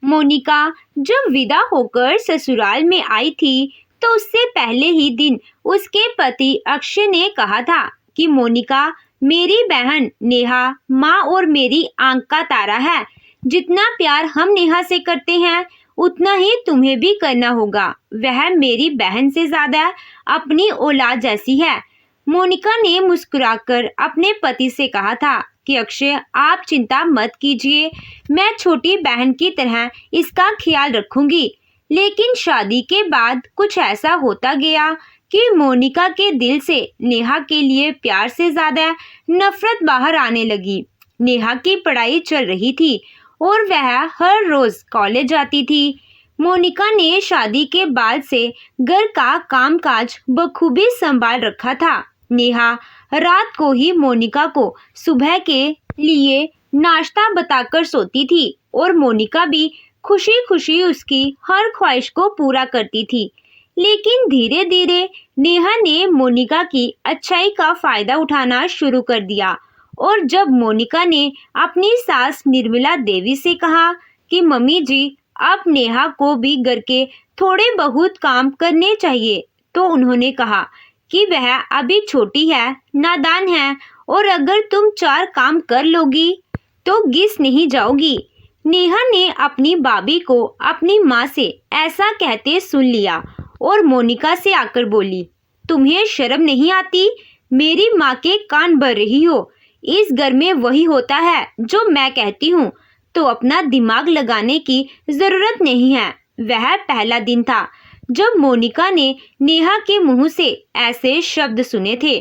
मोनिका जब विदा होकर ससुराल में आई थी तो उससे पहले ही दिन उसके पति अक्षय ने कहा था कि मोनिका मेरी बहन नेहा माँ और मेरी आंख का तारा है। जितना प्यार हम नेहा से करते हैं उतना ही तुम्हें भी करना होगा। वह मेरी बहन से ज्यादा अपनी औलाद जैसी है। मोनिका ने मुस्कुराकर अपने पति से कहा था कि अक्षय आप चिंता मत कीजिए, मैं छोटी बहन की तरह इसका ख्याल रखूंगी। लेकिन शादी के बाद कुछ ऐसा होता गया कि मोनिका के दिल से नेहा के लिए प्यार से ज्यादा नफरत बाहर आने लगी। नेहा की पढ़ाई चल रही थी और वह हर रोज कॉलेज जाती थी। मोनिका ने शादी के बाद से घर का कामकाज बखूबी संभाल रखा था। नेहा रात को ही मोनिका को सुबह के लिए नाश्ता बताकर सोती थी और मोनिका भी खुशी खुशी उसकी हर ख्वाहिश को पूरा करती थी। लेकिन धीरे धीरे नेहा ने मोनिका की अच्छाई का फायदा उठाना शुरू कर दिया और जब मोनिका ने अपनी सास निर्मला देवी से कहा कि मम्मी जी अब नेहा को भी घर के थोड़े बहुत काम करने चाहिए, तो उन्होंने कहा कि वह अभी छोटी है, नादान है और अगर तुम 4 काम कर लोगी तो घिस नहीं जाओगी। नेहा ने अपनी भाभी को अपनी माँ से ऐसा कहते सुन लिया और मोनिका से आकर बोली, तुम्हें शर्म नहीं आती? मेरी माँ के कान भर रही हो। इस घर में वही होता है जो मैं कहती हूँ, तो अपना दिमाग लगाने की जरूरत नहीं है। वह पहला दिन था जब मोनिका ने नेहा के मुंह से ऐसे शब्द सुने थे।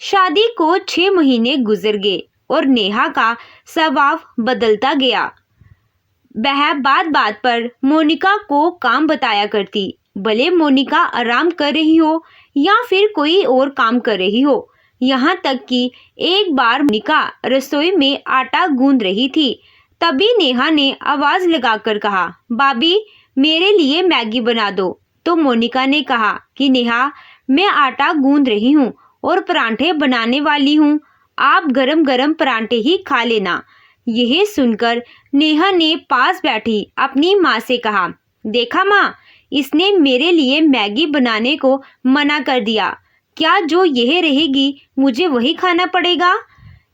शादी को 6 महीने गुजर गए और नेहा का स्वभाव बदलता गया। वह बात बात पर मोनिका को काम बताया करती, भले मोनिका आराम कर रही हो या फिर कोई और काम कर रही हो। यहाँ तक कि एक बार मोनिका रसोई में आटा गूंद रही थी, तभी नेहा ने आवाज लगाकर कहा, भाभी मेरे लिए मैगी बना दो। तो मोनिका ने कहा कि नेहा मैं आटा गूंद रही हूँ और परांठे बनाने वाली हूँ, आप गरम गरम परांठे ही खा लेना। यह सुनकर नेहा ने पास बैठी अपनी माँ से कहा, देखा माँ, इसने मेरे लिए मैगी बनाने को मना कर दिया, क्या जो यह रहेगी मुझे वही खाना पड़ेगा?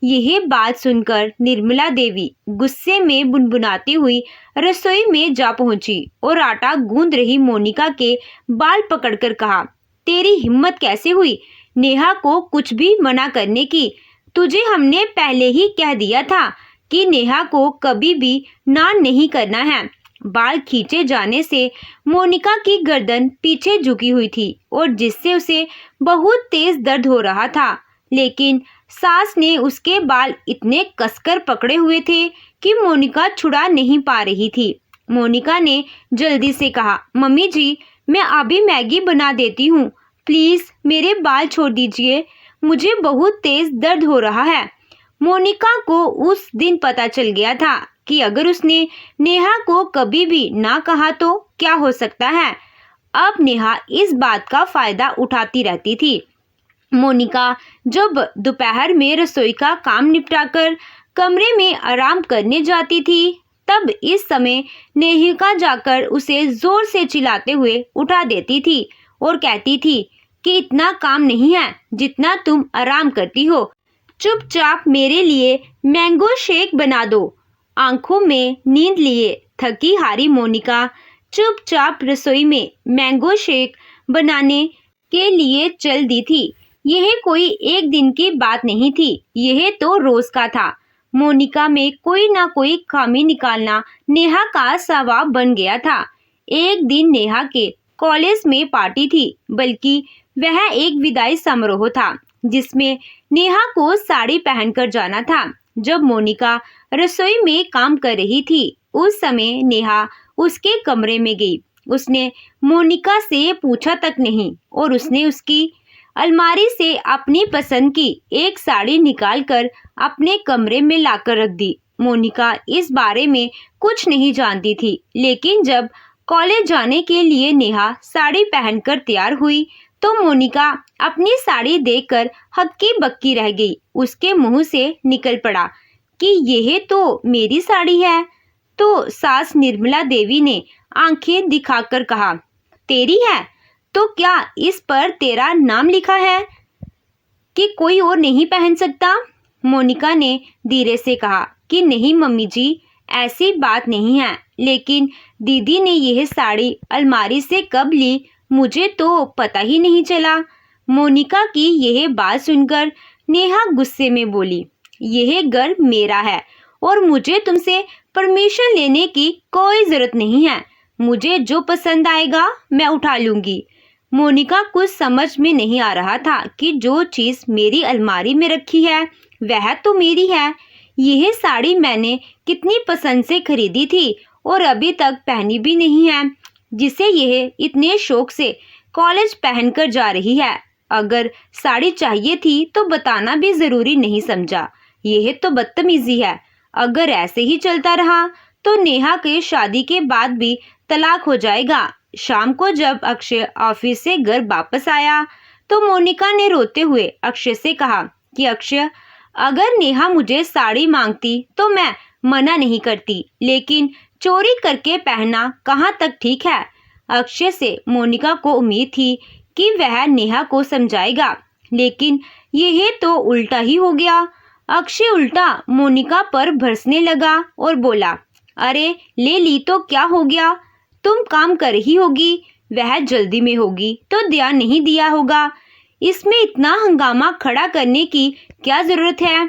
यह बात सुनकर निर्मला देवी गुस्से में बुनबुनाती हुई रसोई में जा पहुंची और आटा गूंद रही मोनिका के बाल पकड़कर कहा, तेरी हिम्मत कैसे हुई नेहा को कुछ भी मना करने की? तुझे हमने पहले ही कह दिया था कि नेहा को कभी भी ना नहीं करना है। बाल खींचे जाने से मोनिका की गर्दन पीछे झुकी हुई थी और जिससे उसे बहुत तेज दर्द हो रहा था। लेकिन सास ने उसके बाल इतने कसकर पकड़े हुए थे कि मोनिका छुड़ा नहीं पा रही थी। मोनिका ने जल्दी से कहा, मम्मी जी मैं अभी मैगी बना देती हूँ, प्लीज मेरे बाल छोड़ दीजिए, मुझे बहुत तेज दर्द हो रहा है। मोनिका को उस दिन पता चल गया था कि अगर उसने नेहा को कभी भी ना कहा तो क्या हो सकता है। अब नेहा इस बात का फायदा उठाती रहती थी। मोनिका जब दोपहर में रसोई का काम निपटाकर कमरे में आराम करने जाती थी, तब इस समय नेहिका जाकर उसे जोर से चिल्लाते हुए उठा देती थी और कहती थी कि इतना काम नहीं है जितना तुम आराम करती हो, चुपचाप मेरे लिए मैंगो शेक बना दो। आंखों में नींद लिए थकी हारी मोनिका चुपचाप रसोई में मैंगो शेक बनाने के लिए चल दी थी। यह कोई एक दिन की बात नहीं थी, यह तो रोज का था। मोनिका में कोई ना कोई खामी निकालना नेहा का स्वभाव बन गया था। एक दिन नेहा के कॉलेज में पार्टी थी, बल्कि वह एक विदाई समारोह था जिसमें नेहा को साड़ी पहनकर जाना था। जब मोनिका रसोई में काम कर रही थी, उस समय नेहा उसके कमरे में गई। उसने मोनिका से पूछा तक नहीं और उसने उसकी अलमारी से अपनी पसंद की एक साड़ी निकालकर अपने कमरे में लाकर रख दी। मोनिका इस बारे में कुछ नहीं जानती थी, लेकिन जब कॉलेज जाने के लिए नेहा साड़ी पहनकर तैयार हुई तो मोनिका अपनी साड़ी देखकर हक्की बक्की रह गई। उसके मुंह से निकल पड़ा कि यह तो मेरी साड़ी है। तो सास निर्मला देवी ने आंखें दिखाकर कहा, तेरी है? तो क्या इस पर तेरा नाम लिखा है कि कोई और नहीं पहन सकता? मोनिका ने धीरे से कहा कि नहीं मम्मी जी, ऐसी बात नहीं है, लेकिन दीदी ने यह साड़ी अलमारी से कब ली मुझे तो पता ही नहीं चला। मोनिका की यह बात सुनकर नेहा गुस्से में बोली, यह घर मेरा है और मुझे तुमसे परमिशन लेने की कोई जरूरत नहीं है। मुझे जो पसंद आएगा मैं उठा लूंगी। मोनिका कुछ समझ में नहीं आ रहा था कि जो चीज़ मेरी अलमारी में रखी है वह तो मेरी है। यह साड़ी मैंने कितनी पसंद से खरीदी थी और अभी तक पहनी भी नहीं है, जिसे यह इतने शौक से कॉलेज पहनकर जा रही है। अगर साड़ी चाहिए थी तो बताना भी ज़रूरी नहीं समझा। यह तो बदतमीजी है। अगर ऐसे ही चलता रहा तो नेहा के शादी के बाद भी तलाक हो जाएगा। शाम को जब अक्षय ऑफिस से घर वापस आया तो मोनिका ने रोते हुए अक्षय से कहा कि अक्षय, अगर नेहा मुझे साड़ी मांगती तो मैं मना नहीं करती, लेकिन चोरी करके पहनना कहाँ तक ठीक है। अक्षय से मोनिका को उम्मीद थी कि वह नेहा को समझाएगा, लेकिन यह तो उल्टा ही हो गया। अक्षय उल्टा मोनिका पर बरसने लगा और बोला, अरे ले ली तो क्या हो गया, तुम काम कर ही होगी, वह जल्दी में होगी तो ध्यान नहीं दिया होगा। इसमें इतना हंगामा खड़ा करने की क्या जरूरत है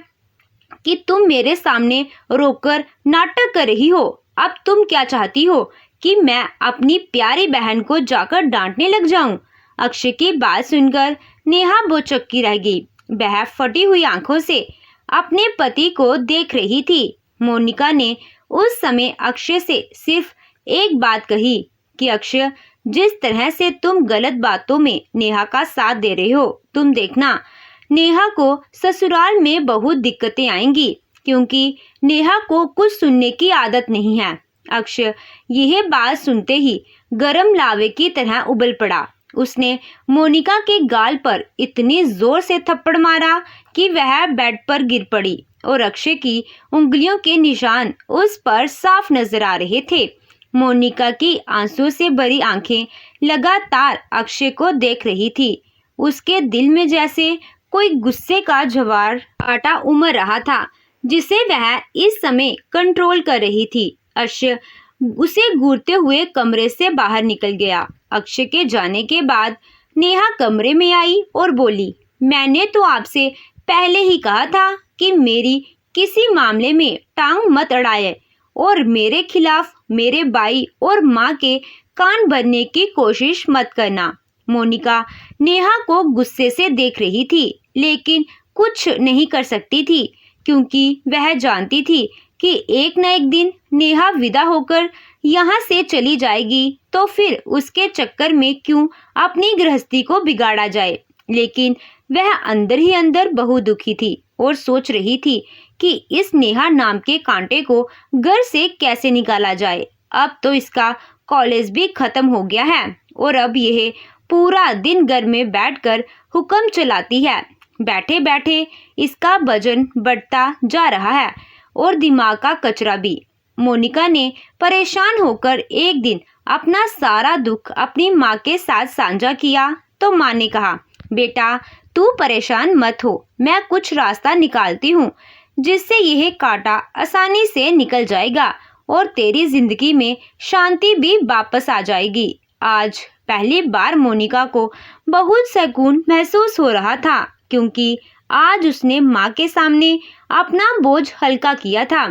कि तुम मेरे सामने रोककर नाटक कर रही हो। अब तुम क्या चाहती हो कि मैं अपनी प्यारी बहन को जाकर डांटने लग जाऊं? अक्षय की बात सुनकर नेहा भौचक्की रह गई। वह फटी हुई आंखों से अपने पति को देख रही थी। मोनिका ने उस समय अक्षय से सिर्फ एक बात कही कि अक्षय, जिस तरह से तुम गलत बातों में नेहा का साथ दे रहे हो, तुम देखना नेहा को ससुराल में बहुत दिक्कतें आएंगी, क्योंकि नेहा को कुछ सुनने की आदत नहीं है। अक्षय यह बात सुनते ही गरम लावे की तरह उबल पड़ा। उसने मोनिका के गाल पर इतनी जोर से थप्पड़ मारा कि वह बेड पर गिर पड़ी और अक्षय की उंगलियों के निशान उस पर साफ नजर आ रहे थे। मोनिका की आंसू से भरी आंखें लगातार अक्षय को देख रही थी। उसके दिल में जैसे कोई गुस्से का ज्वार आटा उमड़ रहा था, जिसे वह इस समय कंट्रोल कर रही थी। अक्षय उसे घूरते हुए कमरे से बाहर निकल गया। अक्षय के जाने के बाद नेहा कमरे में आई और बोली, मैंने तो आपसे पहले ही कहा था कि मेरी किसी मामले में टांग मत अड़ाए और मेरे खिलाफ मेरे भाई और माँ के कान भरने की कोशिश मत करना। मोनिका नेहा को गुस्से से देख रही थी, लेकिन कुछ नहीं कर सकती थी, क्योंकि वह जानती थी कि एक न एक दिन नेहा विदा होकर यहाँ से चली जाएगी, तो फिर उसके चक्कर में क्यों अपनी गृहस्थी को बिगाड़ा जाए। लेकिन वह अंदर ही अंदर बहुत दुखी थी और सोच रही थी कि इस नेहा नाम के कांटे को घर से कैसे निकाला जाए। अब तो इसका कॉलेज भी खत्म हो गया है और अब यह पूरा दिन घर में बैठकर हुक्म चलाती है। बैठे बैठे इसका वजन बढ़ता जा रहा है और दिमाग का कचरा भी। मोनिका ने परेशान होकर एक दिन अपना सारा दुख अपनी माँ के साथ साझा किया तो माँ ने कहा, बेटा तू परेशान मत हो, मैं कुछ रास्ता निकालती हूँ जिससे यह कांटा आसानी से निकल जाएगा और तेरी जिंदगी में शांति भी वापस आ जाएगी। आज पहली बार मोनिका को बहुत सुकून महसूस हो रहा था, क्योंकि आज उसने माँ के सामने अपना बोझ हल्का किया था।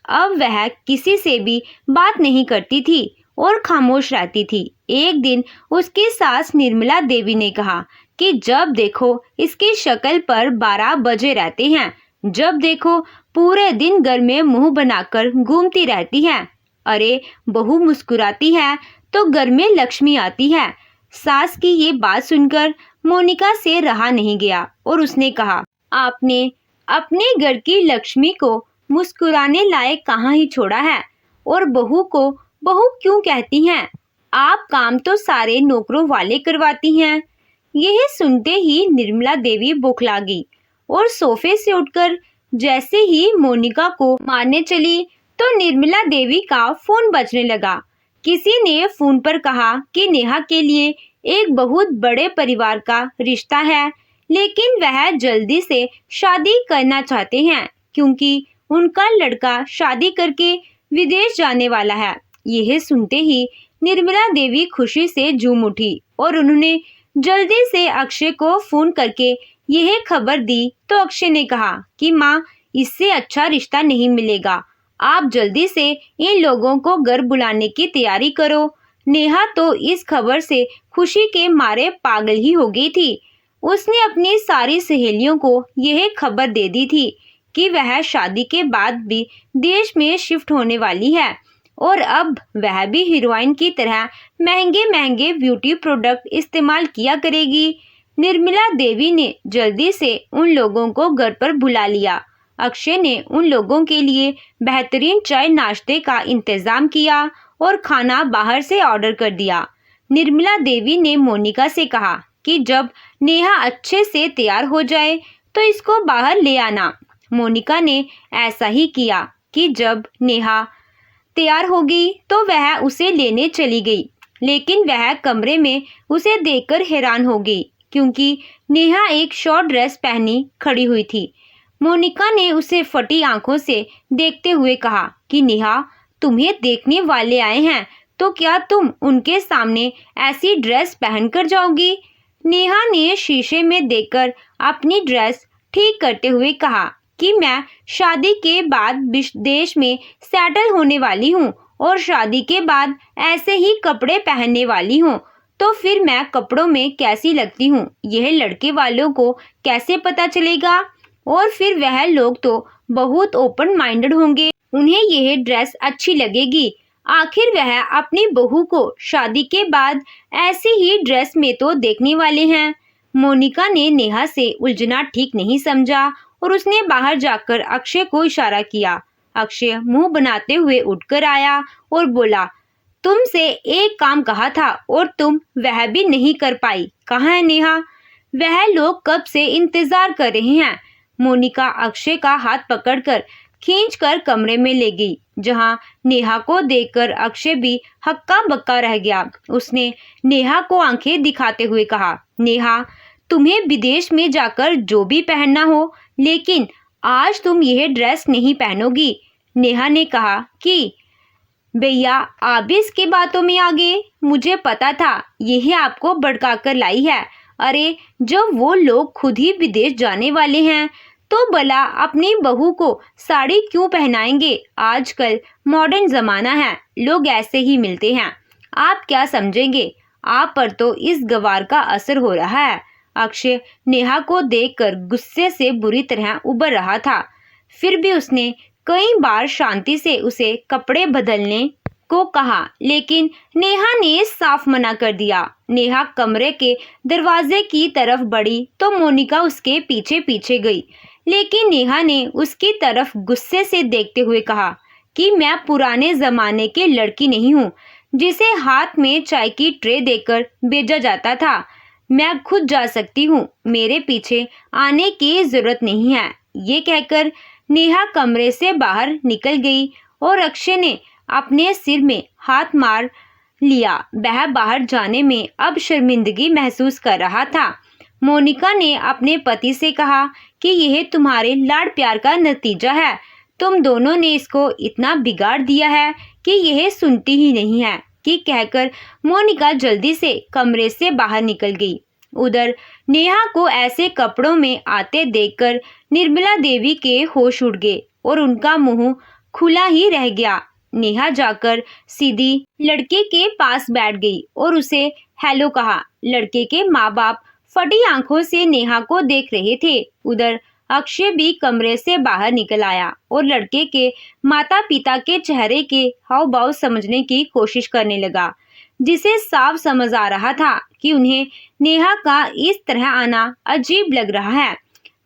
अब वह किसी से भी बात नहीं करती थी और खामोश रहती थी। एक दिन उसकी सास निर्मला देवी ने कहा कि जब देखो इसकी शक्ल पर 12 बजे रहते हैं, जब देखो पूरे दिन घर में मुंह बनाकर घूमती रहती है। अरे बहू मुस्कुराती है तो घर में लक्ष्मी आती है। सास की ये बात सुनकर मोनिका से रहा नहीं गया और उसने कहा, आपने अपने घर की लक्ष्मी को मुस्कुराने लायक कहाँ ही छोड़ा है और बहू को बहू क्यों कहती हैं? आप काम तो सारे नौकरों वाले करवाती हैं। यह सुनते ही निर्मला देवी बौखला गई और सोफे से उठकर जैसे ही मोनिका को मारने चली तो निर्मला देवी का फोन बजने लगा। किसी ने फोन पर कहा कि नेहा के लिए एक बहुत बड़े परिवार का रिश्ता है, लेकिन वह जल्दी से शादी करना चाहते हैं क्योंकि उनका लड़का शादी करके विदेश जाने वाला है। यह सुनते ही निर्मला देवी खुशी से झूम उठी और उन्होंने जल्दी से अक्षय को फोन करके यह खबर दी। तो अक्षय ने कहा कि माँ, इससे अच्छा रिश्ता नहीं मिलेगा। आप जल्दी से इन लोगों को घर बुलाने की तैयारी करो। नेहा तो इस खबर से खुशी के मारे पागल ही हो गई थी। उसने अपनी सारी सहेलियों को यह खबर दे दी थी कि वह शादी के बाद भी देश में शिफ्ट होने वाली है और अब वह भी हीरोइन की तरह महंगे महंगे ब्यूटी प्रोडक्ट इस्तेमाल किया करेगी। निर्मला देवी ने जल्दी से उन लोगों को घर पर बुला लिया। अक्षय ने उन लोगों के लिए बेहतरीन चाय नाश्ते का इंतजाम किया और खाना बाहर से ऑर्डर कर दिया। निर्मला देवी ने मोनिका से कहा कि जब नेहा अच्छे से तैयार हो जाए तो इसको बाहर ले आना। मोनिका ने ऐसा ही किया कि जब नेहा तैयार होगी तो वह उसे लेने चली गई, लेकिन वह कमरे में उसे देखकर हैरान हो गई क्योंकि नेहा एक शॉर्ट ड्रेस पहनी खड़ी हुई थी। मोनिका ने उसे फटी आंखों से देखते हुए कहा कि नेहा, तुम्हें देखने वाले आए हैं तो क्या तुम उनके सामने ऐसी ड्रेस पहनकर जाओगी? नेहा ने शीशे में देखकर अपनी ड्रेस ठीक करते हुए कहा कि मैं शादी के बाद विदेश में सेटल होने वाली हूँ और शादी के बाद ऐसे ही कपड़े पहनने वाली हूँ, तो फिर मैं कपड़ों में कैसी लगती हूँ यह लड़के वालों को कैसे पता चलेगा? और फिर वह लोग तो बहुत ओपन माइंडेड होंगे, उन्हें यह ड्रेस अच्छी लगेगी। आखिर वह अपनी बहू को शादी के बाद ऐसी ही ड्रेस में तो देखने वाले हैं। मोनिका ने नेहा से उलझना ठीक नहीं समझा और उसने बाहर जाकर अक्षय को इशारा किया। अक्षय मुंह बनाते हुए उठकर आया और बोला, तुमसे एक काम कहा था और तुम वह भी नहीं कर पाई। कहाँ है नेहा? वह लोग कब से इंतजार कर रहे हैं। मोनिका अक्षय का हाथ पकड़कर खींचकर कमरे में ले गई, जहां नेहा को देखकर अक्षय भी हक्का बक्का रह गया। उसने नेहा को आंखें दिखाते हुए कहा, नेहा, तुम्हें विदेश में जाकर जो भी पहनना हो, लेकिन आज तुम यह ड्रेस नहीं पहनोगी। नेहा ने कहा कि भैया, आप भी इसकी बातों में आ गए। मुझे पता था यह आपको भड़काकर लाई है। अरे, जब वो लोग खुद ही विदेश जाने वाले हैं तो भला अपनी बहू को साड़ी क्यों पहनाएंगे? आजकल मॉडर्न जमाना है, लोग ऐसे ही मिलते हैं। आप क्या समझेंगे? आप पर तो इस गवार का असर हो रहा है। अक्षय नेहा को देखकर गुस्से से बुरी तरह उबर रहा था। फिर भी उसने कई बार शांति से उसे कपड़े बदलने को कहा, लेकिन नेहा ने साफ मना कर दिया। नेहा कमरे के दरवाजे की तरफ बढ़ी तो मोनिका उसके पीछे पीछे गई, लेकिन नेहा ने उसकी तरफ गुस्से से देखते हुए कहा कि मैं पुराने जमाने की लड़की नहीं हूँ जिसे हाथ में चाय की ट्रे देकर भेजा जाता था। मैं खुद जा सकती हूँ, मेरे पीछे आने की जरूरत नहीं है। ये कहकर नेहा कमरे से बाहर निकल गई और अक्षय ने अपने सिर में हाथ मार लिया। वह बाहर जाने में अब शर्मिंदगी महसूस कर रहा था। मोनिका ने अपने पति से कहा कि यह तुम्हारे लाड प्यार का नतीजा है। तुम दोनों ने इसको इतना बिगाड़ दिया है कि यह सुनती ही नहीं है, कि कहकर मोनिका जल्दी से कमरे से बाहर निकल गई। उधर नेहा को ऐसे कपड़ों में आते देखकर निर्मला देवी के होश उड़ गए और उनका मुंह खुला ही रह गया। नेहा जाकर सीधी लड़के के पास बैठ गई और उसे हेलो कहा। लड़के के माँ बाप फटी आंखों से नेहा को देख रहे थे। उधर अक्षय भी कमरे से बाहर निकल आया और लड़के के माता पिता के चेहरे के हाव भाव समझने की कोशिश करने लगा, जिसे साफ समझ आ रहा था कि उन्हें नेहा का इस तरह आना अजीब लग रहा है।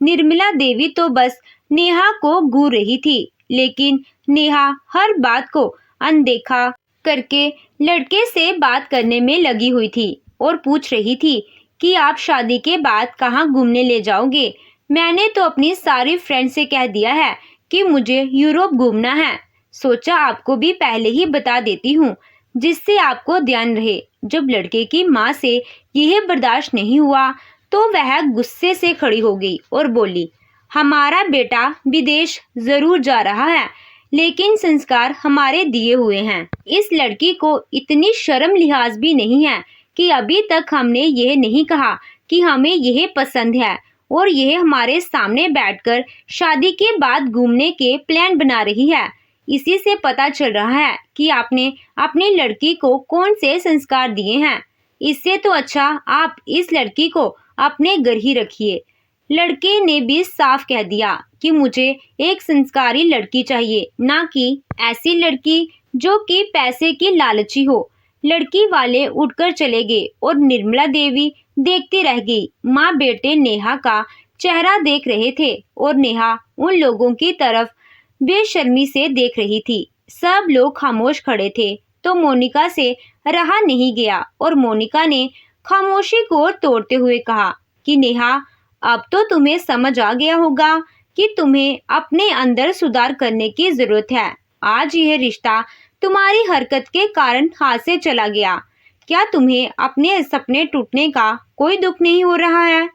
निर्मला देवी तो बस नेहा को घूर रही थी, लेकिन नेहा हर बात को अनदेखा करके लड़के से बात करने में लगी हुई थी और पूछ रही थी कि आप शादी के बाद कहाँ घूमने ले जाओगे? मैंने तो अपनी सारी फ्रेंड से कह दिया है कि मुझे यूरोप घूमना है। सोचा आपको भी पहले ही बता देती हूँ, जिससे आपको ध्यान रहे। जब लड़के की माँ से यह बर्दाश्त नहीं हुआ तो वह गुस्से से खड़ी हो गई और बोली, हमारा बेटा विदेश जरूर जा रहा है, लेकिन संस्कार हमारे दिए हुए हैं। इस लड़की को इतनी शर्म लिहाज भी नहीं है कि अभी तक हमने यह नहीं कहा कि हमें यह पसंद है और यह हमारे सामने बैठकर शादी के बाद घूमने के प्लान बना रही है। इसी से पता चल रहा है कि आपने अपनी लड़की को कौन से संस्कार दिए हैं। इससे तो अच्छा आप इस लड़की को अपने घर ही रखिए। लड़के ने भी साफ कह दिया कि मुझे एक संस्कारी लड़की चाहिए, ना कि ऐसी लड़की जो कि पैसे की लालची हो। लड़की वाले उठकर चले गए और निर्मला देवी देखती रह गई। माँ बेटे नेहा का चेहरा देख रहे थे और नेहा उन लोगों की तरफ बेशर्मी से देख रही थी। सब लोग खामोश खड़े थे तो मोनिका से रहा नहीं गया और मोनिका ने खामोशी को तोड़ते हुए कहा कि नेहा, अब तो तुम्हें समझ आ गया होगा कि तुम्हें अपने अंदर सुधार करने की जरूरत है। आज यह रिश्ता तुम्हारी हरकत के कारण हाथ से चला गया। क्या तुम्हें अपने सपने टूटने का कोई दुख नहीं हो रहा है?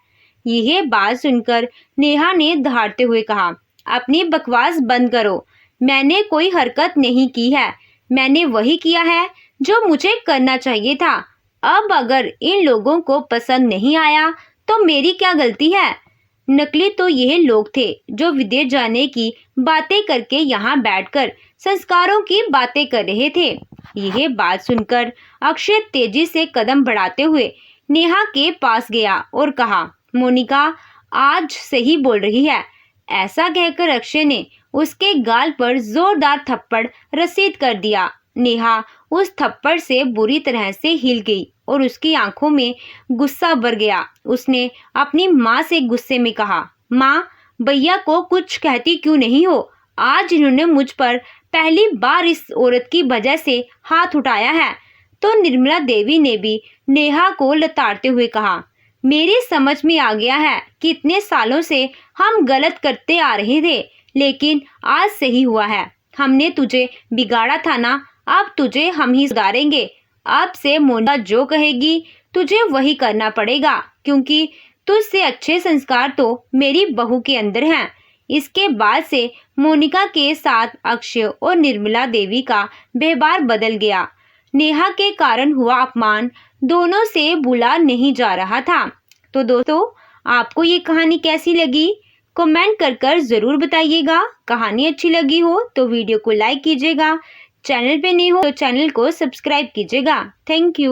यह बात सुनकर नेहा ने दहाड़ते हुए कहा, अपनी बकवास बंद करो। मैंने कोई हरकत नहीं की है। मैंने वही किया है जो मुझे करना चाहिए था। अब अगर इन लोगों को पसंद नहीं आया तो मेरी क्या गलती है? नकली तो यह लोग थे जो विदेश जाने की बातें करके यहाँ बैठकर संस्कारों की बातें कर रहे थे। यह बात सुनकर अक्षय तेजी से कदम बढ़ाते हुए नेहा के पास गया और कहा, मोनिका आज सही बोल रही है। ऐसा कहकर अक्षय ने उसके गाल पर जोरदार थप्पड़ रसीद कर दिया। नेहा उस थप्पड़ से बुरी तरह से हिल गई और उसकी आंखों में गुस्सा भर गया। उसने अपनी माँ से गुस्से में कहा, माँ, भैया को कुछ कहती क्यों नहीं हो? आज इन्होंने मुझ पर पहली बार इस औरत की वजह से हाथ उठाया है। तो निर्मला देवी ने भी नेहा को लताड़ते हुए कहा, मेरी समझ में आ गया है कि इतने सालों से हम गलत करते आ रहे थे, लेकिन आज सही हुआ है। हमने तुझे बिगाड़ा था ना, अब तुझे हम ही सुधारेंगे। अब से मोनिका जो कहेगी तुझे वही करना पड़ेगा, क्योंकि तुझसे अच्छे संस्कार तो मेरी बहू के अंदर हैं। इसके बाद से मोनिका के साथ अक्षय और निर्मला देवी का व्यवहार बदल गया। नेहा के कारण हुआ अपमान दोनों से भूला नहीं जा रहा था। तो दोस्तों, आपको ये कहानी कैसी लगी? कमेंट कर जरूर बताइएगा। कहानी अच्छी लगी हो तो वीडियो को लाइक कीजिएगा। चैनल पे नए हो तो चैनल को सब्सक्राइब कीजिएगा। Thank you.